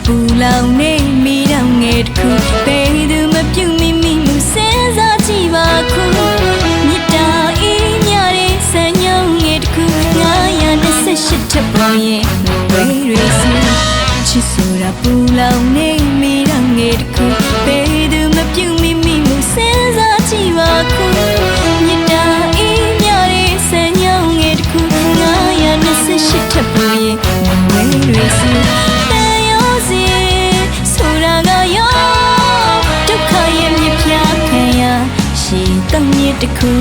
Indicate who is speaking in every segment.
Speaker 1: ပူလောင်နေမိတော့ငယ်တခုဘယ်သူမပြုတ်မိမိမှုစဉ်းစားကြည့်ပါခုမြစ်တာအေးမြတဲ့ဆန်ညောင်းငယ်တခု928ထပ်ပေါ်ရဲ့ဝဲရီစီချစ်ဆိုတာပူလောင်နေမိတော့ငယ်တခုဘယ်သူမပြုတ်မိမိမှုစဉ်းစားကြည့်ပါခုမြစ်တာအေးမြတဲ့ဆန်ညောင်းငယ်တခု928ထပ်ပေါ်ရဲ့ဝဲရီစီတမြစ်တစ်ခု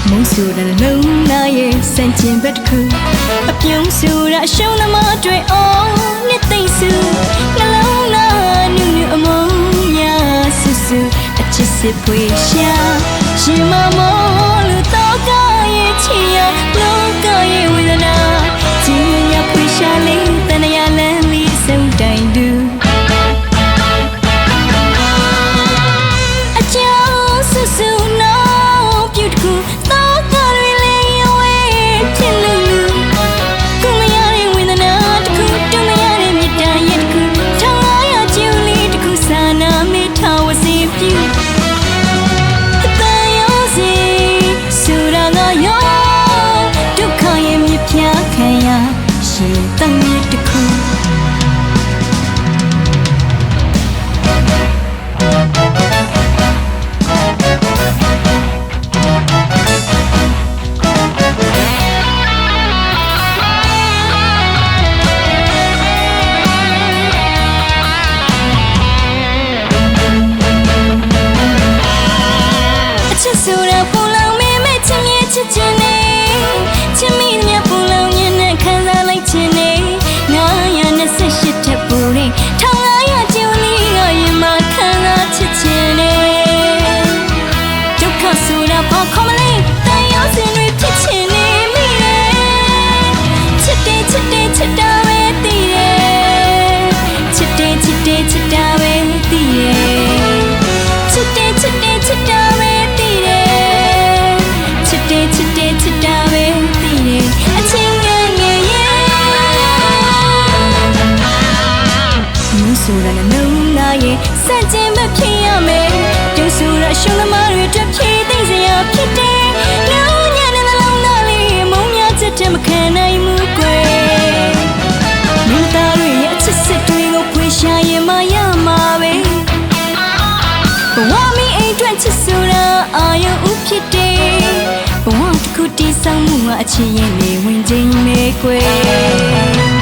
Speaker 1: မုန်းဆိုတာလုံးလာရဲ့စံကျင်ဘက်တစ်ခုအပြုံးဆိုတာအရှုံးသမားတွေအော်နှစ်သိမ့်စုနှလုံးသားနူးနူးအမုန်းများဆူဆူအချစ်စစ်ဖွေရှာရှင်မမောလူတော့ကရဲ့ချီရလောကရဲ့ဝေဒနာကြည်ရဖွေရှာလေးတဏှာလန်းလေးစုံတိုင်တူဆိုတာပူလောင်မဲမဲချင်မြဲချစ်ချင်နေချစ်မိမြပူလောင်ညနဲ့ခံစားလိုက်ချင်နေ928ထပ်ပူနေ1500ကျူလီကရင်မခံစားချစ်ချင်နေဒုက္ခဆိုတာပေါ်ခမလေးတန်ရောစင်တွေဖြစ်ချင်နေမိတယ်ချစ်တယ်ချစ်တယ်ချစ်တာပဲတည်တယ်ချစ်တယ်ချစ်တယ်ချစ်တာပဲတည်တယ်ချစ်တယ်ချစ်တယ်ချစ်တာပဲချစ်တာပဲတည်တယ်အချင်းငယ်ငယ်ရဲ့မူဆိုတာလည်းလုံးလာရဲ့စัจကျင်မဖြစ်ရမယ်တူဆိုတာရှုံးသမားတွေတက်ဖြည့်သိစရာဖြစ်တယ်လုံးညနဲ့လုံးသားလေးမုံများချက်တဲ့မခံနိုင်ဘူးကွယ်လူသားတွေရဲ့အချစ်စစ်တွေကိုဖွေရှာရင်မရမှာပဲဘဝမီအိမ်တွက်ချစ်ဆိုတာအာရုံဥဖြစ်တယ်ဘဝတစ်ခုတည်ဆောက်မှုမှာအချစ်ရင်နေဝင်ခြင်းပဲကွယ်